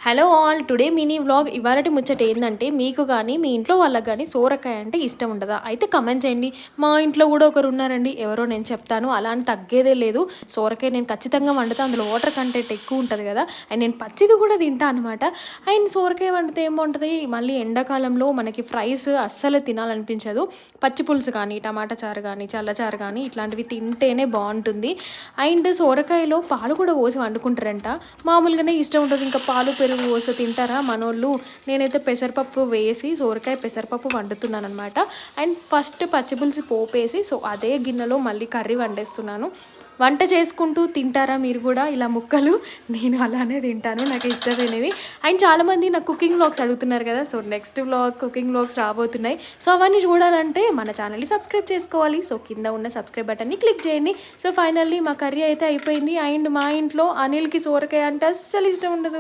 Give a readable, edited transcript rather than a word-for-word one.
Hello all today mini vlog ఇవాళటి ముచ్చట ఏంటంటే మీకు కానీ మీ ఇంట్లో వాళ్ళకి కానీ సోరకాయ అంటే ఇష్టం ఉండదా అయితే కమెంట్ చేయండి. మా ఇంట్లో కూడా ఒకరు ఉన్నారండి, ఎవరో నేను చెప్తాను, అలా అని తగ్గేదే లేదు. సోరకాయ నేను ఖచ్చితంగా వండుతా, అందులో వాటర్ కంటెంట్ ఎక్కువ ఉంటుంది కదా, అండ్ నేను పచ్చిది కూడా తింటా అనమాట. అండ్ సోరకాయ వండితే ఏం బాగుంటుంది, మళ్ళీ ఎండాకాలంలో మనకి ఫ్రైస్ అస్సలు తినాలనిపించదు. పచ్చి పులుసు కానీ టమాటా చారు కానీ చల్లచారు కానీ ఇట్లాంటివి తింటేనే బాగుంటుంది. అండ్ సోరకాయలో పాలు కూడా పోసి వండుకుంటారంట, మామూలుగానే ఇష్టం ఉంటుంది. ఇంకా పాలు పెరుగు పోసి తింటారా మనోళ్ళు. నేనైతే పెసరపప్పు వేసి సోరకాయ పెసరపప్పు వండుతున్నాను అనమాట. అండ్ ఫస్ట్ పచ్చిపులుసు పోపేసి సో అదే గిన్నెలో మళ్ళీ కర్రీ వండేస్తున్నాను. వంట చేసుకుంటూ తింటారా మీరు కూడా ఇలా ముక్కలు? నేను అలానే తింటాను, నాకు ఇష్టమైనవి. అండ్ చాలామంది నాకు కుకింగ్ వ్లాగ్స్ అడుగుతున్నారు కదా, so next vlog cooking vlogs రాబోతున్నాయి. సో అవన్నీ చూడాలంటే మన ఛానల్ని సబ్స్క్రైబ్ చేసుకోవాలి. సో కింద ఉన్న సబ్స్క్రైబ్ బటన్ని క్లిక్ చేయండి. సో ఫైనల్లీ మా కర్రీ అయితే అయిపోయింది. అండ్ మా ఇంట్లో అనిల్కి సోరకాయ అంటే అస్సలు ఇష్టం ఉండదు.